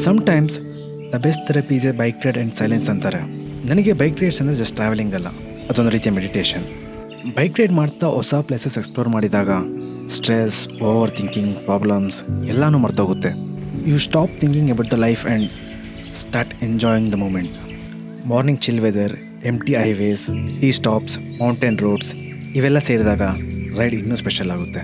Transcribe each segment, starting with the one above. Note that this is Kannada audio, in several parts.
Sometimes the best therapy is a bike ride and silence ಅಂತಾರೆ. ನನಗೆ ಬೈಕ್ ರೈಡ್ಸ್ ಅಂದರೆ ಜಸ್ಟ್ ಟ್ರಾವೆಲಿಂಗ್ ಅಲ್ಲ, ಅದೊಂದು ರೀತಿಯ ಮೆಡಿಟೇಷನ್. ಬೈಕ್ ರೈಡ್ ಮಾಡ್ತಾ ಹೊಸ ಪ್ಲೇಸಸ್ ಎಕ್ಸ್ಪ್ಲೋರ್ ಮಾಡಿದಾಗ ಸ್ಟ್ರೆಸ್, ಓವರ್ ಥಿಂಕಿಂಗ್, ಪ್ರಾಬ್ಲಮ್ಸ್ ಎಲ್ಲನೂ ಮರ್ತೋಗುತ್ತೆ. You stop thinking about the life and start enjoying the moment. Morning chill weather, empty highways, tea stops, mountain roads ಇವೆಲ್ಲ ಸೇರಿದಾಗ ರೈಡ್ ಇನ್ನೂ ಸ್ಪೆಷಲ್ ಆಗುತ್ತೆ.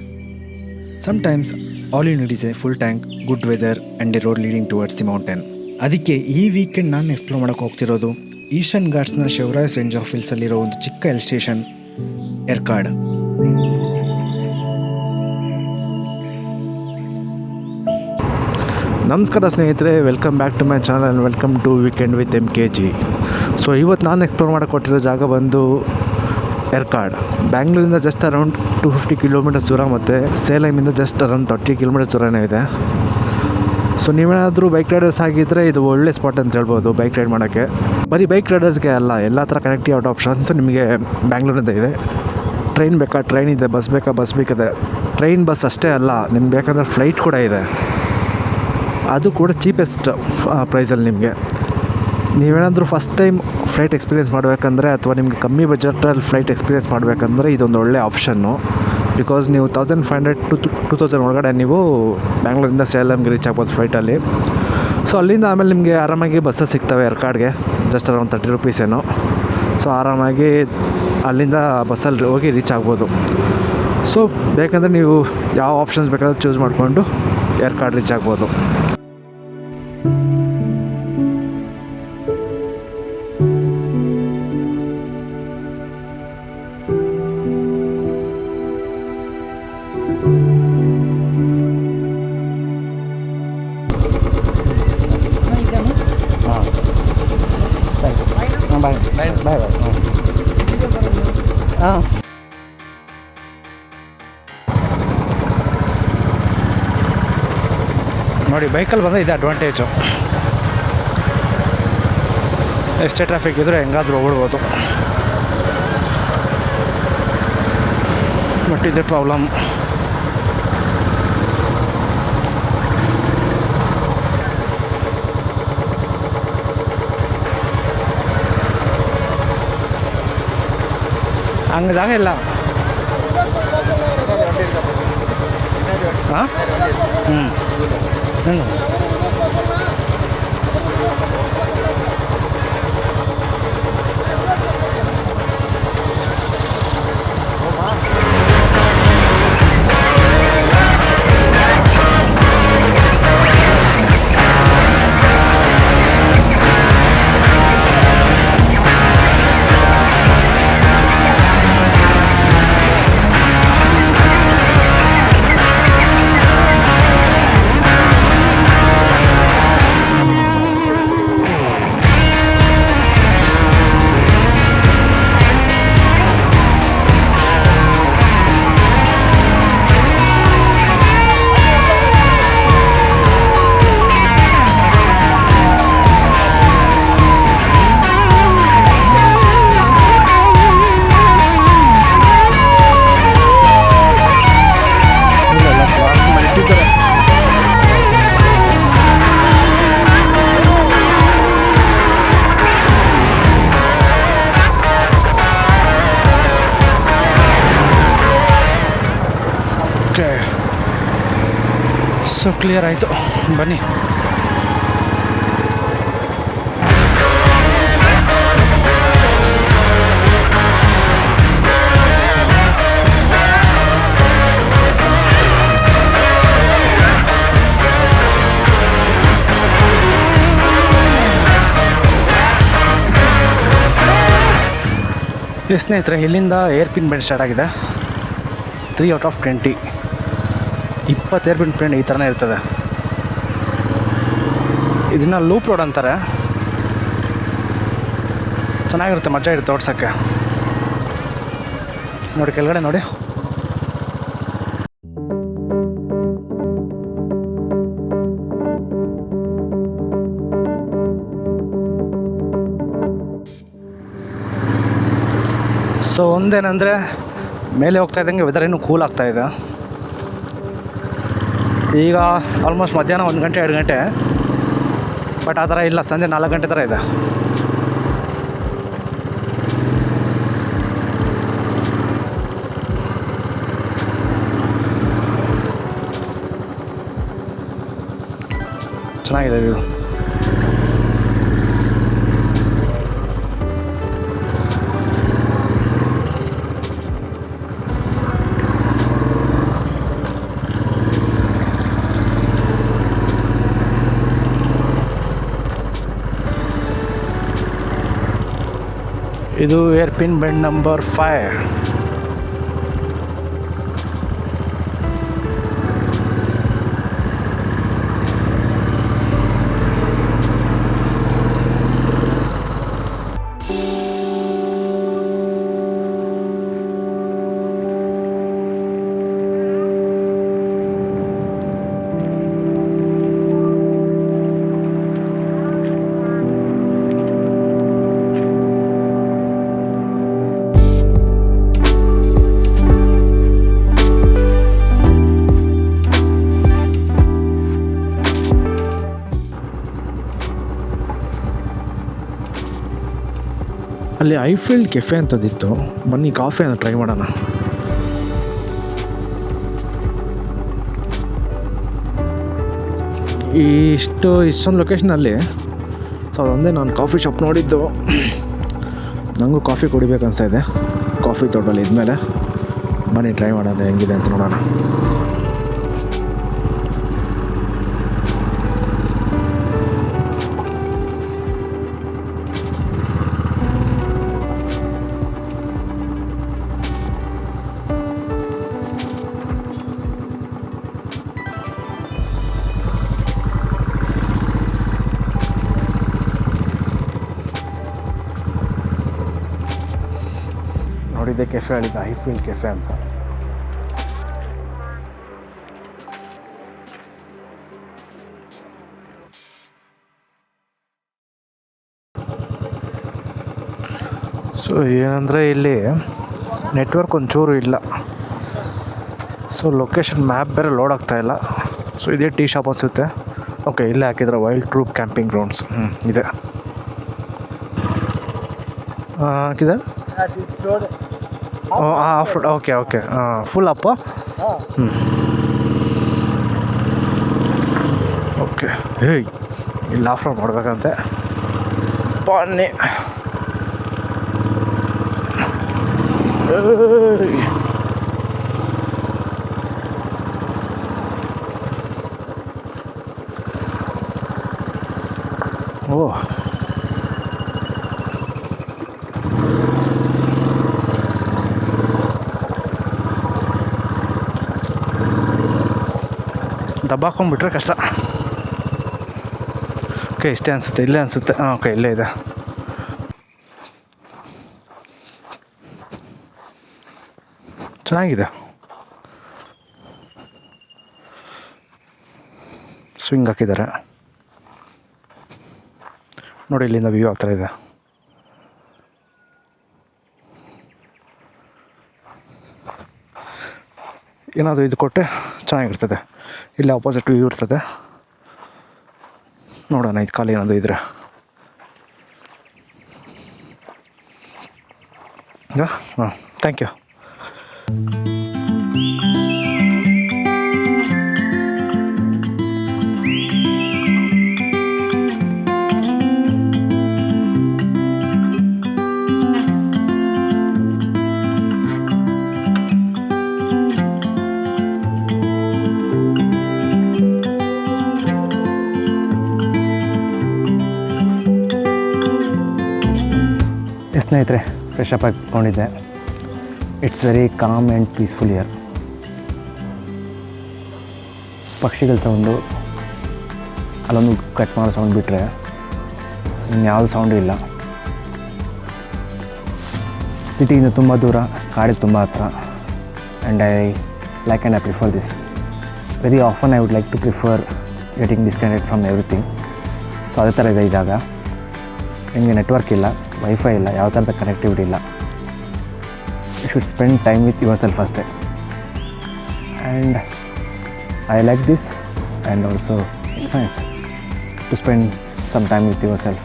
Sometimes all you need is a full tank, good weather and a road leading towards the mountain. ಅದಕ್ಕೆ ಈ ವೀಕೆಂಡ್ ನಾನು ಎಕ್ಸ್ಪ್ಲೋರ್ ಮಾಡೋಕ್ಕೆ ಹೋಗ್ತಿರೋದು ಈಶಾನ್ ಘಾಟ್ಸ್ನ ಶಿವರಾಜ್ ರೇಂಜ್ ಆಫ್ ಹಿಲ್ಸಲ್ಲಿರೋ ಒಂದು ಚಿಕ್ಕ ಹಿಲ್ ಸ್ಟೇಷನ್ ಎರ್ಕಾಡ್. ನಮಸ್ಕಾರ ಸ್ನೇಹಿತರೆ, welcome back to my channel and welcome to weekend with MKG. So ಇವತ್ತು ನಾನು ಎಕ್ಸ್ಪ್ಲೋರ್ ಮಾಡೋಕ್ಕೆ ಕೊಟ್ಟಿರೋ ಜಾಗ ಬಂದು ಎರ್ಕಾಡ್. ಬ್ಯಾಂಗ್ಳೂರಿಂದ ಜಸ್ಟ್ ಅರೌಂಡ್ 250 ಕಿಲೋಮೀಟರ್ಸ್ ದೂರ ಮತ್ತು ಸೇಲಮಿಂದ ಜಸ್ಟ್ ಅರೌಂಡ್ 30 ಕಿಲೋಮೀಟರ್ಸ್ ದೂರನೇ ಇದೆ. ಸೊ ನೀವೇನಾದರೂ ಬೈಕ್ ರೈಡರ್ಸ್ ಆಗಿದ್ದರೆ ಇದು ಒಳ್ಳೆ ಸ್ಪಾಟ್ ಅಂತ ಹೇಳ್ಬೋದು ಬೈಕ್ ರೈಡ್ ಮಾಡೋಕ್ಕೆ. ಬರೀ ಬೈಕ್ ರೈಡರ್ಸ್ಗೆ ಅಲ್ಲ, ಎಲ್ಲ ಥರ ಕನೆಕ್ಟಿವ್ ಔಟ್ ಆಪ್ಷನ್ಸು ನಿಮಗೆ ಬ್ಯಾಂಗ್ಳೂರಿಂದ ಇದೆ. ಟ್ರೈನ್ ಬೇಕಾ ಟ್ರೈನ್ ಇದೆ, ಬಸ್ ಬೇಕಾ ಬಸ್ ಬೇಕಿದೆ. ಟ್ರೈನ್ ಬಸ್ ಅಷ್ಟೇ ಅಲ್ಲ, ನಿಮ್ಗೆ ಬೇಕಂದ್ರೆ ಫ್ಲೈಟ್ ಕೂಡ ಇದೆ, ಅದು ಕೂಡ ಚೀಪೆಸ್ಟ್ ಪ್ರೈಸಲ್ಲಿ ನಿಮಗೆ. ನೀವೇನಾದರೂ ಫಸ್ಟ್ ಟೈಮ್ ಫ್ಲೈಟ್ ಎಕ್ಸ್ಪೀರಿಯೆನ್ಸ್ ಮಾಡಬೇಕಂದ್ರೆ ಅಥವಾ ನಿಮಗೆ ಕಮ್ಮಿ ಬಜೆಟಲ್ಲಿ ಫ್ಲೈಟ್ ಎಕ್ಸ್ಪೀರಿಯೆನ್ಸ್ ಮಾಡಬೇಕಂದ್ರೆ ಇದೊಂದು ಒಳ್ಳೆ ಆಪ್ಷನ್ನು. ಬಿಕಾಸ್ ನೀವು 1500 to 2000 ಒಳಗಡೆ ನೀವು ಬ್ಯಾಂಗ್ಳೂರಿಂದ ಸೇಲಮ್ಗೆ ರೀಚ್ ಆಗ್ಬೋದು ಫ್ಲೈಟಲ್ಲಿ. ಸೊ ಅಲ್ಲಿಂದ ಆಮೇಲೆ ನಿಮಗೆ ಆರಾಮಾಗಿ ಬಸ್ಸಸ್ ಸಿಗ್ತವೆ ಎರ್ಕಾಡ್ಗೆ, ಜಸ್ಟ್ ಅರೌಂಡ್ 30 rupees ಏನೋ. ಸೊ ಆರಾಮಾಗಿ ಅಲ್ಲಿಂದ ಬಸ್ಸಲ್ಲಿ ಹೋಗಿ ರೀಚ್ ಆಗ್ಬೋದು. ಸೊ ಬೇಕಂದರೆ ನೀವು ಯಾವ ಆಪ್ಷನ್ಸ್ ಬೇಕಾದರೂ ಚೂಸ್ ಮಾಡಿಕೊಂಡು ಎರ್ಕಾಡ್ ರೀಚ್ ಆಗ್ಬೋದು. ನೋಡಿ, ಬೈಕಲ್ಲಿ ಬಂದರೆ ಇದೆ ಅಡ್ವಾಂಟೇಜು. ಎಷ್ಟೇ ಟ್ರಾಫಿಕ್ ಇದ್ದರೆ ಹೆಂಗಾದರೂ ಹೋಗ್ಬಿಡ್ಬೋದು, ಬಟ್ ಇದೇ ಪ್ರಾಬ್ಲಮ್. ಹಂಗೆ ಜಾಗ ಇಲ್ಲ. ಹಾಂ ಸೊ ಕ್ಲಿಯರ್ ಆಯಿತು, ಬನ್ನಿ. ಸ್ನೇಹಿತರೆ, ಇಲ್ಲಿಂದ ಏರ್ಪಿನ್ ಬೆಂಡ್ ಸ್ಟಾರ್ಟ್ ಆಗಿದೆ. 3 out of 20, 20 ಏರ್ಪಿನ್ ಬೆಂಡ್ ಈ ಥರನೇ ಇರ್ತದೆ. ಇದನ್ನು ಲೂಪ್ ರೋಡ್ ಅಂತಾರೆ. ಚೆನ್ನಾಗಿರುತ್ತೆ, ಮಜಾ ಇರುತ್ತೆ ಓಡ್ಸೋಕ್ಕೆ. ನೋಡಿ ಕೆಳಗಡೆ ನೋಡಿ. ಸೊ ಒಂದೇನೆಂದರೆ ಮೇಲೆ ಹೋಗ್ತಾ ಇದ್ದಂಗೆ ವೆದರ್ ಇನ್ನೂ ಕೂಲ್ ಆಗ್ತಾಯಿದೆ. ಈಗ ಆಲ್ಮೋಸ್ಟ್ ಮಧ್ಯಾಹ್ನ 1 ಗಂಟೆ 2 ಗಂಟೆ. ಬಟ್ ಆ ಥರ ಇಲ್ಲ, ಸಂಜೆ 4 ಗಂಟೆ ಥರ ಇದೆ. ಚೆನ್ನಾಗಿದೆ ವ್ಯೂ. ಇದು ಏರ್ಪಿನ್ ಬೆಂಡ್ ನಂಬರ್ 5. ಅಲ್ಲಿ ಐಫೀಲ್ಡ್ ಕೆಫೆ ಅಂತದಿತ್ತು, ಬನ್ನಿ ಕಾಫಿ ಅಂತ ಟ್ರೈ ಮಾಡೋಣ. ಇಷ್ಟೊಂದು ಲೊಕೇಶನಲ್ಲಿ ಸೊ ಅದೊಂದೇ ನಾನು ಕಾಫಿ ಶಾಪ್ ನೋಡಿದ್ದು. ನನಗೂ ಕಾಫಿ ಕುಡಿಬೇಕು ಅನಿಸ್ತಾ ಇದೆ. ಕಾಫಿ ತೋಟಲ್ಲಿ ಇದ್ಮೇಲೆ ಬನ್ನಿ ಟ್ರೈ ಮಾಡೋಣ ಹೆಂಗಿದೆ ಅಂತ ನೋಡೋಣ. ನೋಡಿದ್ದೆ ಕೆಫೆ ಹೇಳಿದ್ದ ಐಫೀಲ್ಡ್ ಕೆಫೆ ಅಂತ. ಸೊ ಏನಂದರೆ ಇಲ್ಲಿ ನೆಟ್ವರ್ಕ್ ಒಂಚೂರು ಇಲ್ಲ. ಸೊ ಲೊಕೇಶನ್ ಮ್ಯಾಪ್ ಬೇರೆ ಲೋಡ್ ಆಗ್ತಾಯಿಲ್ಲ. ಸೊ ಇದೇ ಟೀ ಶಾಪ್ ಅನಿಸುತ್ತೆ. ಓಕೆ, ಇಲ್ಲೇ ಹಾಕಿದ್ರೆ ವೈಲ್ಡ್ ಟ್ರೂಪ್ ಕ್ಯಾಂಪಿಂಗ್ ಗ್ರೌಂಡ್ಸ್ ಇದೆ ಹಾಕಿದೆ. Of road. ಓಕೆ ಫುಲ್ ಅಪ್ಪ. ಓಕೆ, ಹೇಯ್ ಇಲ್ಲಿ ಆಫ್ ರೋಡ್ ನೋಡ್ಬೇಕಂತೆ. ಬನ್ನಿ. ಓ, ದಬ್ಬಾಕೊಂಡ್ಬಿಟ್ರೆ ಕಷ್ಟ. ಓಕೆ, ಇಷ್ಟೇ ಅನಿಸುತ್ತೆ. ಇಲ್ಲೇ ಅನಿಸುತ್ತೆ. ಓಕೆ, ಇಲ್ಲೇ ಇದೆ. ಚೆನ್ನಾಗಿದೆ. ಸ್ವಿಂಗ್ ಹಾಕಿದ್ದಾರೆ ನೋಡಿ. ಇಲ್ಲಿಂದ ವ್ಯೂ ಆ ಥರ ಇದೆ. ಏನಾದರೂ ಇದು ಕೊಟ್ಟರೆ ಚೆನ್ನಾಗಿರ್ತದೆ. ಇಲ್ಲಿ ಆಪೋಸಿಟ್ ವ್ಯೂ ಇರ್ತದೆ. ನೋಡೋಣ ಇದು ಖಾಲಿ ಏನಾದರೂ ಇದ್ರೆ. ಹಾಂ, ಥ್ಯಾಂಕ್ ಯು. ಸ್ನೇಹಿತರೆ, ಫ್ರೆಶ್ ಅಪ್ ಆಗಿಕೊಂಡಿದ್ದೆ. It's very calm and peaceful year. ಪಕ್ಷಿಗಳ ಸೌಂಡು, ಅಲ್ಲೊಂದು ಕಟ್ ಮಾಡೋ ಸೌಂಡ್ ಬಿಟ್ಟರೆ ಇನ್ಯಾವುದು ಸೌಂಡು ಇಲ್ಲ. ಸಿಟಿಯಿಂದ ತುಂಬ ದೂರ, ಕಾಡಿಗೆ ತುಂಬ ಹತ್ರ. And I like and I prefer this. Very often I would like to prefer getting disconnected from everything. So ಅದೇ ಥರ ಇದೆ ಈ ಜಾಗ. ನಿಮಗೆ ನೆಟ್ವರ್ಕ್ ಇಲ್ಲ, ವೈಫೈ ಇಲ್ಲ, ಯಾವ ಥರದ ಕನೆಕ್ಟಿವಿಟಿ ಇಲ್ಲ. You should spend time with yourself ಅಷ್ಟೇ. And I like this. And also it's nice to spend some time with yourself.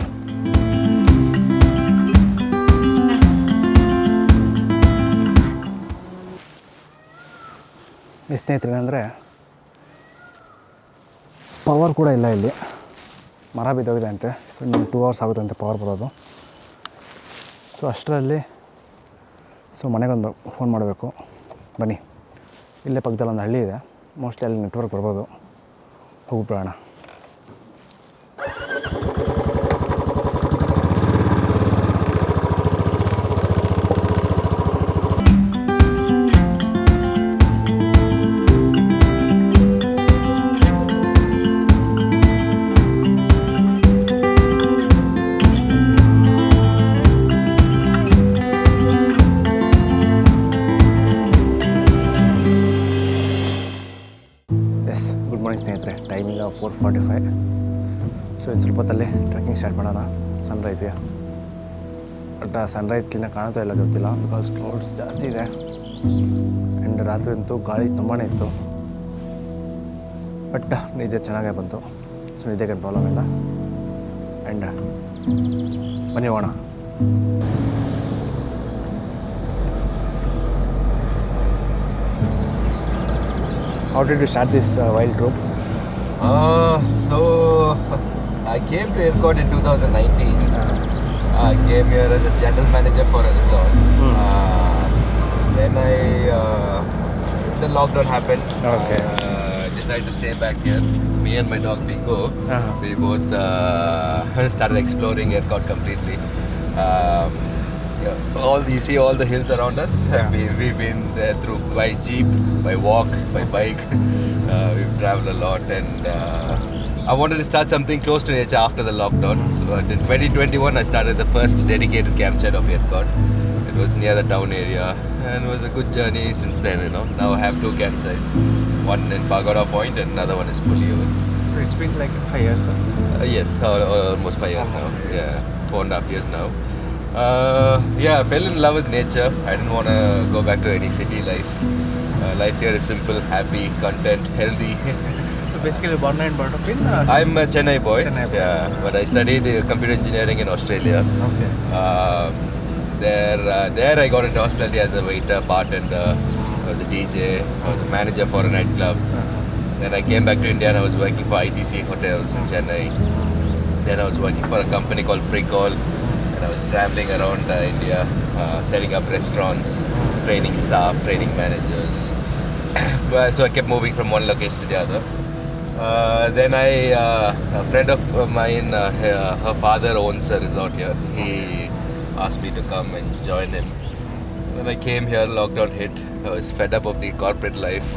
ಸ್ನೇಹಿತರೆ ಅಂದರೆ ಪವರ್ ಕೂಡ ಇಲ್ಲ ಇಲ್ಲಿ, ಮರ ಬಿದ್ದೋಗಿದೆ ಅಂತೆ. ಸೊ ಇನ್ನೊಂದು 2 hours ಆಗುತ್ತಂತೆ ಪವರ್ ಬರೋದು. ಸೊ ಅಷ್ಟರಲ್ಲಿ ಮನೆಗೊಂದು ಫೋನ್ ಮಾಡಬೇಕು. ಬನ್ನಿ, ಇಲ್ಲೇ ಪಕ್ಕದಲ್ಲಿ ಒಂದು ಹಳ್ಳಿ ಇದೆ, ಮೋಸ್ಟ್ಲಿ ಅಲ್ಲಿ ನೆಟ್ವರ್ಕ್ ಬರ್ಬೋದು. ಹೋಗ್ಬಿಡೋಣ. ಗುಡ್ ಮಾರ್ನಿಂಗ್ ಸ್ನೇಹಿತರೆ, ಟೈಮಿಂಗ್ 4:45. ಸೊ ಇನ್ನು ಸ್ವಲ್ಪ ಹೊತ್ತಲ್ಲಿ ಟ್ರೆಕ್ಕಿಂಗ್ ಸ್ಟಾರ್ಟ್ ಮಾಡೋಣ ಸನ್ರೈಸ್ಗೆ. ಬಟ್ ಸನ್ರೈಸ್ ಕ್ಲೀನಾಗಿ ಕಾಣ್ತಾ ಇಲ್ಲ, ಗೊತ್ತಿಲ್ಲ, ಬಿಕಾಸ್ ಕ್ಲೌಡ್ಸ್ ಜಾಸ್ತಿ ಇದೆ. ಆ್ಯಂಡ್ ರಾತ್ರಿ ಅಂತೂ ಗಾಳಿ ತುಂಬಾ ಇತ್ತು. ಬಟ್ ನಿದ್ದೆ ಚೆನ್ನಾಗೇ ಬಂತು. ಸೊ ನಿದ್ದೆಗೆ ಪ್ರಾಬ್ಲಮ್ ಇಲ್ಲ. ಆ್ಯಂಡ್ ಬನ್ನಿ ಹೋಗೋಣ. How did you start this wild group? So I came to Airport in 2019. I came here as a general manager for a resort. Then the lockdown happened. Okay. Decided to stay back here. Me and my dog Pico, we both started exploring Airport completely. You see all the hills around us. We've been there through by jeep, by walk, by bike. We've traveled a lot, and I wanted to start something close to nature after the lockdown. So in 2021, I started the first dedicated campsite of Airport. It was near the town area, and it was a good journey since then. Now I have 2 campsites, one in Pagoda Point and another one is Puliur. So it's been like 5 years. Yes, almost 5 years now. Yeah, 4.5 years now. I fell in love with nature. I didn't want to go back to any city life. Life here is simple, happy, content, healthy. So basically born and brought up in? I'm a Chennai boy. Chennai boy. Yeah, but I studied computer engineering in Australia. Okay. There I got into hospitality as a waiter, bartender. I was a DJ. I was a manager for a nightclub. Then I came back to India and I was working for ITC Hotels in Chennai. Then I was working for a company called Precall. I was traveling around India, setting up restaurants, training staff, training managers. So I kept moving from one location to the other. Then a friend of mine, her father owns a resort here. He asked me to come and join him. When I came here, lockdown hit. I was fed up of the corporate life.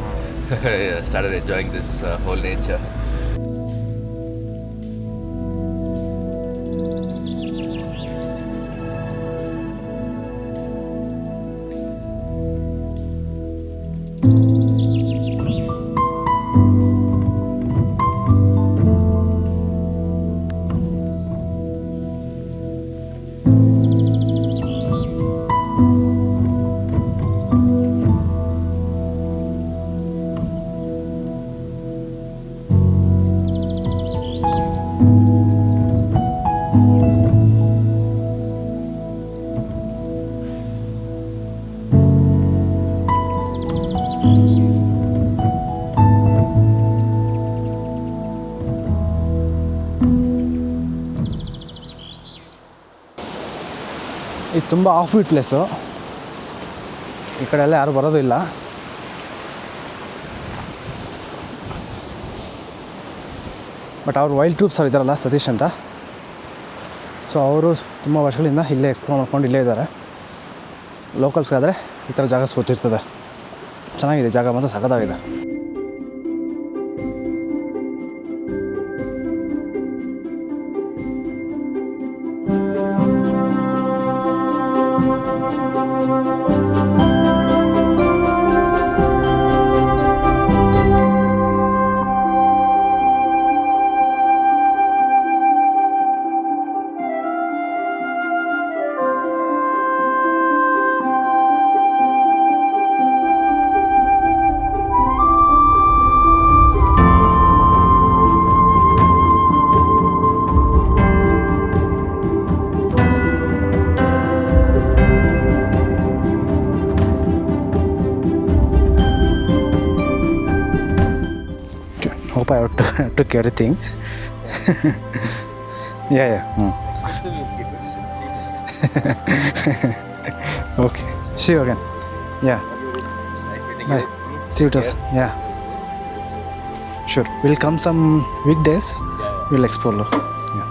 I started enjoying this whole nature. ಇದು ತುಂಬ ಆಫ್ ಬೀಟ್ ಪ್ಲೇಸು. ಈ ಕಡೆ ಎಲ್ಲ ಯಾರು ಬರೋದು ಇಲ್ಲ. ಬಟ್ ಅವ್ರು ವೈಲ್ಡ್ ಟ್ರೂಪ್ಸ್ ಅವ್ರು ಇದ್ದಾರಲ್ಲ, ಸತೀಶ್ ಅಂತ, ಸೊ ಅವರು ತುಂಬ ವರ್ಷಗಳಿಂದ ಇಲ್ಲೇ ಎಕ್ಸ್ಪ್ಲೋರ್ ಮಾಡ್ಕೊಂಡು ಇಲ್ಲೇ ಇದ್ದಾರೆ. ಲೋಕಲ್ಸ್ಗಾದರೆ ಈ ಥರ ಜಾಗ ಗೊತ್ತಿರ್ತದೆ. ಚೆನ್ನಾಗಿದೆ ಜಾಗ, ಮಾತ್ರ ಸಖತ್ತಾಗಿದೆ. to everything. Yeah. Okay. See you again. Yeah. Bye. See you too. Yeah. Sure. We'll come some weekdays. We'll explore. Yeah.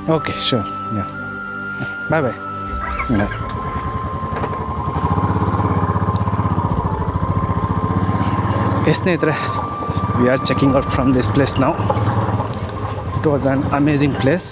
Okay. Sure. Yeah. Bye. Yeah. ಸ್ನೇಹಿತರೆ, we are checking out from this place now. It was an amazing place.